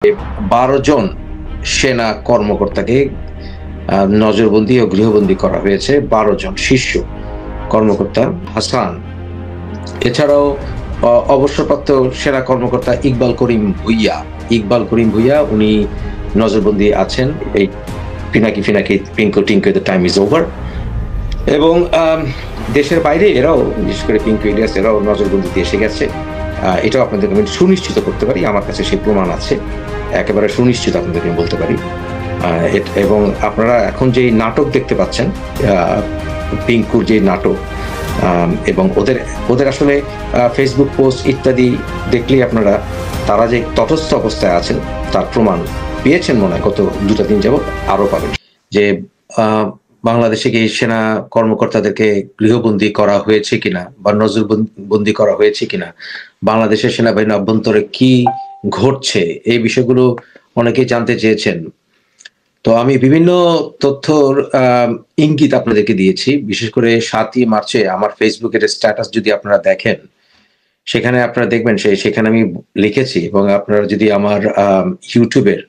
12 জন সেনা কর্মকর্তাকে নজরবন্দি ও গৃহবন্দী করা হয়েছে। 12 জন শীর্ষ কর্মকর্তা হাসান, এছাড়াও অবসরপ্রাপ্ত সেনা কর্মকর্তা ইকবাল করিম ভুইয়া উনি নজরবন্দি আছেন। এই Pinaki Pinku Tinku the time is over. এবং দেশের বাইরে এরাও, বিশেষ করে পিঙ্কু ইলিয়াস, এরাও নজরবন্দিতে এসে গেছে। এটাও আপনাদেরকে আমি সুনিশ্চিত করতে পারি, আমার কাছে সেই প্রমাণ আছে, একেবারে সুনিশ্চিত আপনাদেরকে বলতে পারি। এবং আপনারা এখন যে নাটক দেখতে পাচ্ছেন, পিঙ্কুর যে নাটক, এবং ওদের আসলে ফেসবুক পোস্ট ইত্যাদি দেখলেই আপনারা তারা যে তটস্থ অবস্থায় আছেন তার প্রমাণ পেয়েছেন মনে হয় গত 2টা দিন যাবত, আরো পাবেন। যে বাংলাদেশে কি সেনা কর্মকর্তাদেরকে গৃহবন্দী করা হয়েছে কিনা বা নজরবন্দি করা হয়েছে কিনা, বাংলাদেশের সেনাবাহিনীর অভ্যন্তরে কি ঘটছে, এই বিষয়গুলো অনেকেই জানতে চেয়েছেন। তো আমি বিভিন্ন তথ্যর ইঙ্গিত আপনাদেরকে দিয়েছি। বিশেষ করে 7ই মার্চে আমার ফেসবুকের স্ট্যাটাস যদি আপনারা দেখেন, সেখানে আপনারা দেখবেন সেখানে আমি লিখেছি, এবং আপনারা যদি আমার ইউটিউবের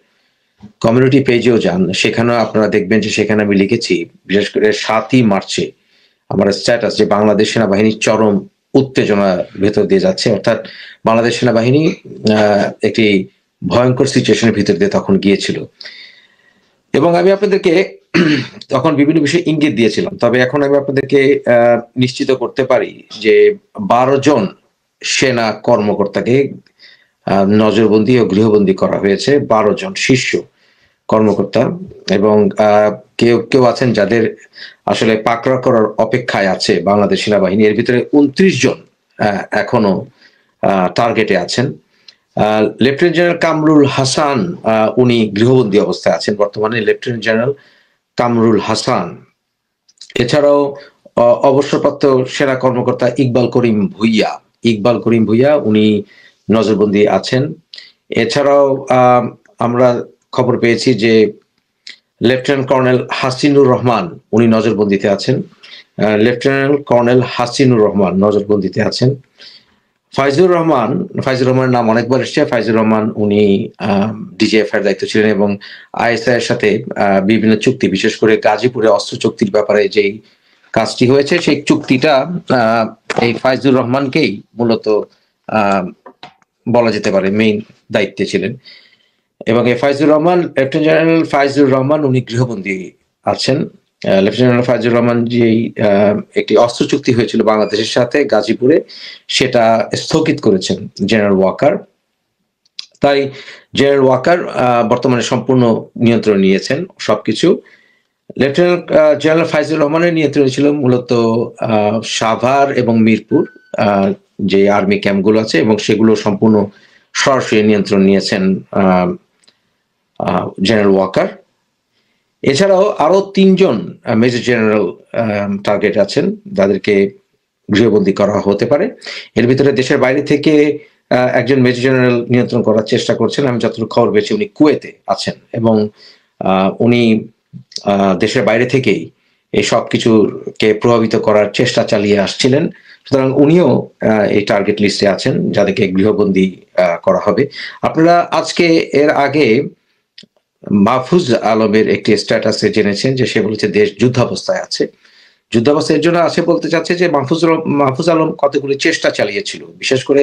কমিউনিটি পেজেও যান, সেখানেও আপনারা দেখবেন যে সেখানে আমি লিখেছি, বিশেষ করে 7ই মার্চে আমার স্ট্যাটাস, যে বাংলাদেশ সেনাবাহিনী চরম উত্তেজনার ভেতর দিয়ে যাচ্ছে। অর্থাৎ বাংলাদেশ সেনাবাহিনী একটি ভয়ঙ্কর সিচুয়েশনের ভিতর দিয়ে তখন গিয়েছিল। এবং আমি আপনাদেরকে তখন বিভিন্ন বিষয়ে ইঙ্গিত দিয়েছিলাম। তবে এখন আমি আপনাদেরকে নিশ্চিত করতে পারি যে 12 জন সেনা কর্মকর্তাকে নজরবন্দি ও গৃহবন্দী করা হয়েছে। 12 জন শীর্ষ কর্মকর্তা, এবং কেউ আছেন যাদের আসলে পাকড়া করার অপেক্ষায় আছে বাংলাদেশ সেনাবাহিনী। এর ভিতরে 29 জন এখনো টার্গেটে আছেন। লেফটেন্যান্ট জেনারেল কামরুল হাসান, উনি গৃহবন্দী অবস্থায় আছেন বর্তমানে, লেফটেন্যান্ট জেনারেল কামরুল হাসান। এছাড়াও অবসরপ্রাপ্ত সেনা কর্মকর্তা ইকবাল করিম ভুইয়া উনি নজরবন্দি আছেন। এছাড়াও আমরা খবর পেয়েছি যে লেফটেন্যান্ট কর্নেল হাসিনুর রহমান উনি নজরবন্দিতে আছেন। লেফটেন্যান্ট কর্নেল হাসিনুর রহমান নজরবন্দিতে আছেন। ফাইজুর রহমানের নাম অনেকবার এসছে। ফাইজুর রহমান উনি ডিজিএফ এর দায়িত্ব ছিলেন, এবং আইএসআই এর সাথে বিভিন্ন চুক্তি, বিশেষ করে গাজীপুরে অস্ত্র চুক্তির ব্যাপারে যেই কাজটি হয়েছে, সেই চুক্তিটা এই ফাইজুর রহমানকেই মূলত বলা যেতে পারে মেইন দায়িত্বে ছিলেন। এবং এই লেফটেন্যান্ট জেনারেল ফাইজুর রহমান উনি গৃহবন্দী আছেন। লেফটেন্যান্ট জেনারেল ফাইজুর রহমান যে একটি অস্ত্র চুক্তি হয়েছিল বাংলাদেশের সাথে গাজীপুরে, সেটা স্থগিত করেছেন জেনারেল ওয়াকার। তাই জেনারেল ওয়াকার বর্তমানে সম্পূর্ণ নিয়ন্ত্রণ নিয়েছেন সবকিছু। লেফটেন্যান্ট জেনারেল ফাইজুর রহমানের নিয়ন্ত্রণে ছিল মূলত সাভার এবং মিরপুর যে আর্মি ক্যাম্পগুলো আছে, এবং সেগুলো সম্পূর্ণ সরাসরি নিয়ন্ত্রণ নিয়েছেন জেনারেল ওয়াকার। এছাড়াও আরো 3 জন মেজর জেনারেল টার্গেট আছেন, যাদেরকে গৃহবন্দী করা হতে পারে। এর ভিতরে দেশের বাইরে থেকে একজন মেজর জেনারেল নিয়ন্ত্রণ করার চেষ্টা করছেন। আমি যতটুকু খবর পেয়েছি উনি কুয়েতে আছেন, এবং উনি দেশের বাইরে থেকেই এই সব কিছুকে প্রভাবিত করার চেষ্টা চালিয়ে আসছিলেন। সুতরাং উনিও এই টার্গেট লিস্টে আছেন, যাদেরকে গৃহবন্দী করা হবে। আপনারা আজকে এর আগে মাহফুজ আলমের একটি স্ট্যাটাসে জেনেছেন যে সে বলেছে দেশ যুদ্ধাবস্থায় আছে। যুদ্ধাবস্থার জন্য আছে বলতে চাচ্ছে যে মাহফুজ আলম কতগুলি চেষ্টা চালিয়েছিল। বিশেষ করে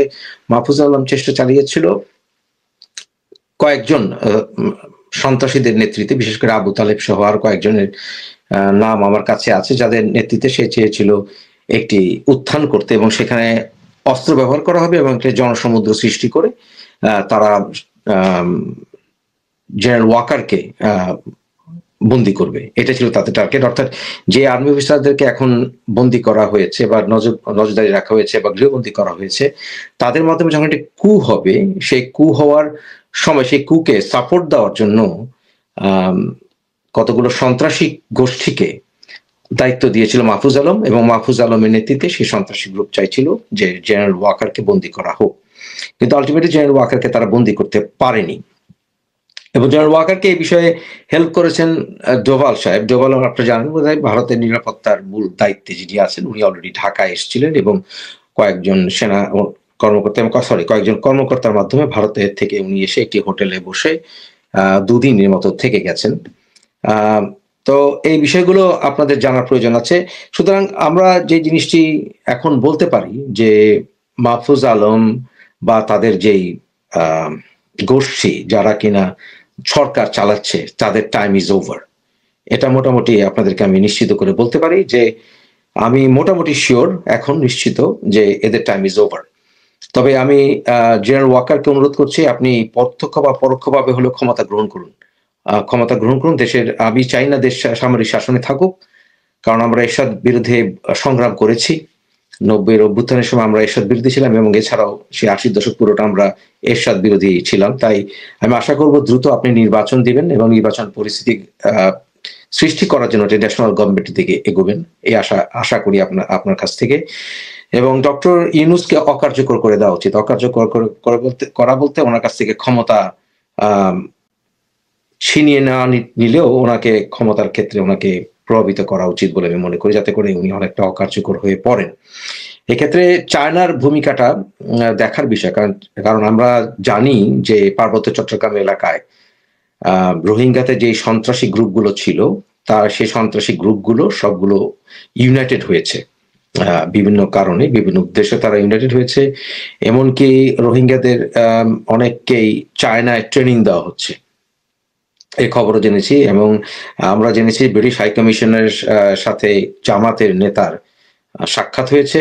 মাহফুজ আলম চেষ্টা চালিয়েছিল কয়েকজন সন্ত্রাসীদের নেতৃত্বে, বিশেষ করে আবু তালেব সহ আর কয়েকজনের নাম আমার কাছে আছে, যাদের নেতৃত্বে সে চেয়েছিল একটি উত্থান করতে, এবং সেখানে অস্ত্র ব্যবহার করা হবে এবং একটা জনসমুদ্র সৃষ্টি করে তারা জেনারেল ওয়াকারকে বন্দি করবে। এটা ছিল তাদের টার্গেট। অর্থাৎ যে আর্মি অফিসারদেরকে এখন বন্দি করা হয়েছে বা নজরদারি রাখা হয়েছে বা গৃহবন্দী করা হয়েছে, তাদের মাধ্যমে যখন একটি কু হবে, সেই কু হওয়ার সময় সেই কুকে সাপোর্ট দেওয়ার জন্য কতগুলো সন্ত্রাসী গোষ্ঠীকে দায়িত্ব দিয়েছিল মাহফুজ আলম, এবং মাহফুজ আলমের নেতৃত্বে সেই সন্ত্রাসী গ্রুপ চাইছিল যে জেনারেল ওয়াকারকে বন্দি করা হোক। কিন্তু আলটিমেটলি জেনারেল ওয়াকারকে তারা বন্দি করতে পারেনি। এবং জেনারেল ওয়াকারকে এই বিষয়ে হেল্প করেছেন ডোভাল সাহেব। ডোভাল আপনারা জানেন বোধহয় ভারতের নিরাপত্তার মূল দায়িত্বে যিনি আছেন, উনি অলরেডি ঢাকায় এসেছিলেন, এবং কয়েকজন সেনা কয়েকজন কর্মকর্তার মাধ্যমে ভারতের থেকে উনি এসে একটি হোটেলে বসে 2 দিনের মতো থেকে গেছেন। তো এই বিষয়গুলো আপনাদের জানার প্রয়োজন আছে। সুতরাং আমরা যে জিনিসটি এখন বলতে পারি যে মাহফুজ আলম বা তাদের যেই আ গোষ্ঠী যারা কিনা সরকার চালাচ্ছে তাদের টাইম ইজ ওভার। এটা মোটামুটি আপনাদেরকে আমি নিশ্চিত করে বলতে পারি যে আমি মোটামুটি সিওর এখন নিশ্চিত যে এদের টাইম ইজ ওভার। তবে আমি জেনারেল ওয়াকারকে অনুরোধ করছি আপনি প্রত্যক্ষ বা পরোক্ষভাবে হলেও ক্ষমতা গ্রহণ করুন। ক্ষমতা গ্রহণ করুন। আমি চাই না দেশ সামরিক শাসনে থাকুক। কারণ আমরা এরশাদ বিরুদ্ধে সংগ্রাম করেছি। ৯০-এর অভ্যুত্থানের সময় আমরা এরশাদ বিরোধী ছিলাম এবং এছাড়াও সেই ৮০ দশক পুরোটা আমরা এরশাদ বিরোধী ছিলাম। তাই আমি আশা করব দ্রুত আপনি নির্বাচন দিবেন এবং নির্বাচন পরিস্থিতি সৃষ্টি করার জন্য ন্যাশনাল গভর্নমেন্টের দিকে এগোবেন। এই আশা করি আপনার কাছ থেকে। এবং ডক্টর ইউনূসকে অকার্যকর করে দেওয়া উচিত। অকার্যকর করা বলতে ওনার কাছ থেকে ক্ষমতা ছিনিয়ে না নিলেও ওনাকে ক্ষমতার ক্ষেত্রে ওনাকে প্রভাবিত করা উচিত বলে আমি মনে করি, যাতে করে উনি অনেকটা অকার্যকর হয়ে পড়েন। এক্ষেত্রে চায়নার ভূমিকাটা দেখার বিষয়, কারণ আমরা জানি যে পার্বত্য চট্টগ্রাম এলাকায় রোহিঙ্গাতে যে সন্ত্রাসী গ্রুপগুলো ছিল সেই সন্ত্রাসী গ্রুপগুলো সবগুলো ইউনাইটেড হয়েছে বিভিন্ন কারণে, বিভিন্ন উদ্দেশ্যে তারা ইউনাইটেড হয়েছে। এমনকি রোহিঙ্গাদের অনেককেই চায়নায় ট্রেনিং দেওয়া হচ্ছে, এই খবরও জেনেছি। এবং আমরা জেনেছি ব্রিটিশ হাই কমিশনের সাথে জামাতের নেতার সাক্ষাৎ হয়েছে।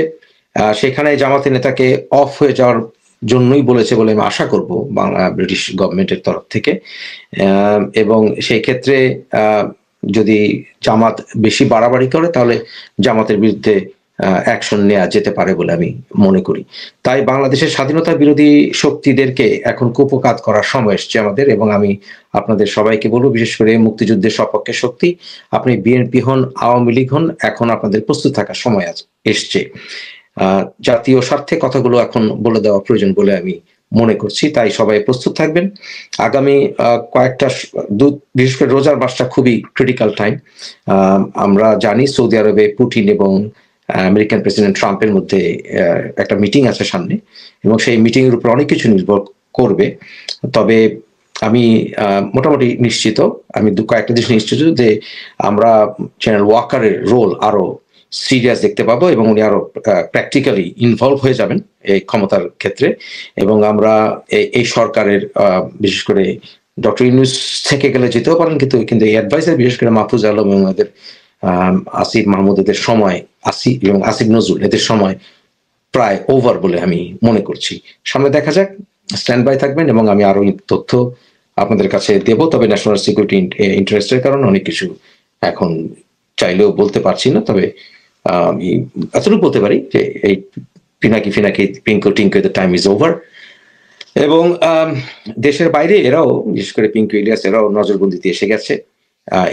সেখানে জামাতের নেতাকে অফ হয়ে যাওয়ার জন্যই বলেছে বলে আমি আশা করব ব্রিটিশ গভর্নমেন্টের তরফ থেকে। এবং সেই ক্ষেত্রে যদি জামাত বেশি বাড়াবাড়ি করে তাহলে জামাতের বিরুদ্ধে অ্যাকশন নেওয়া যেতে পারে বলে আমি মনে করি। তাই বাংলাদেশের স্বাধীনতা বিরোধী শক্তিদেরকে এখন কুপকাত করার সময় এসছে আমাদের। এবং আমি আপনাদের সবাইকে বলবো, বিশেষ করে মুক্তিযুদ্ধের সপক্ষে শক্তি, আপনি বিএনপি হন, আওয়ামী লীগ হন, এখন আপনাদের প্রস্তুত থাকার সময় এসছে। জাতীয় স্বার্থে কথাগুলো এখন বলে দেওয়া প্রয়োজন বলে আমি মনে করছি। তাই সবাই প্রস্তুত থাকবেন। আগামী কয়েকটা বিশেষ করে রোজার মাসটা খুবই ক্রিটিক্যাল টাইম। আমরা জানি সৌদি আরবে পুতিন এবং আমেরিকান প্রেসিডেন্ট ট্রাম্পের মধ্যে একটা মিটিং আছে সামনে, এবং সেই মিটিং এর উপর অনেক কিছু নির্ভর করবে। তবে আমি মোটামুটি নিশ্চিত, আমি কয়েকটা জিনিস নিশ্চিত যে আমরা জেনারেল ওয়াকারের রোল আরো সিরিয়াস দেখতে পাবো এবং উনি আরো প্র্যাকটিক্যালি ইনভলভ হয়ে যাবেন এই ক্ষমতার ক্ষেত্রে। এবং আমরা এই সরকারের বিশেষ করে ডক্টর ইউনূস থেকে গেলে যেতেও পারেন, কিন্তু এই অ্যাডভাইসার বিশেষ করে মাহফুজ আলম এবং এদের আসিফ মাহমুদ এদের সময়, এবং আসিফ নজরুল এদের সময় প্রায় ওভার বলে আমি মনে করছি। সামনে দেখা যাক, স্ট্যান্ড বাই থাকবেন এবং আমি আরো তথ্য আপনাদের কাছে দেব। তবে ন্যাশনাল সিকিউরিটি ইন্টারেস্টের কারণে অনেক কিছু এখন চাইলেও বলতে পারছি না। তবে আমি এতটুকু বলতে পারি যে এই Pinaki Pinku Tinku the time is over. এবং দেশের বাইরে এরাও, বিশেষ করে পিঙ্কু ইলিয়াস, এরাও নজরবন্দিতে এসে গেছে।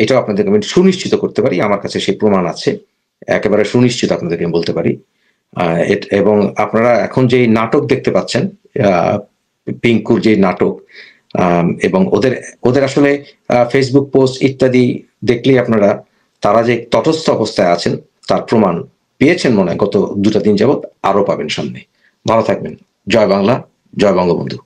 এটাও আপনাদেরকে আমি সুনিশ্চিত করতে পারি, আমার কাছে সেই প্রমাণ আছে, একেবারে সুনিশ্চিত আপনাদেরকে বলতে পারি। এবং আপনারা এখন যে নাটক দেখতে পাচ্ছেন, পিঙ্কুর যে নাটক, এবং ওদের আসলে ফেসবুক পোস্ট ইত্যাদি দেখলেই আপনারা তারা যে তটস্থ অবস্থায় আছেন তার প্রমাণ পেয়েছেন মনে হয় গত 2টা দিন যাবৎ, আরো পাবেন সামনে। ভালো থাকবেন। জয় বাংলা, জয় বঙ্গবন্ধু।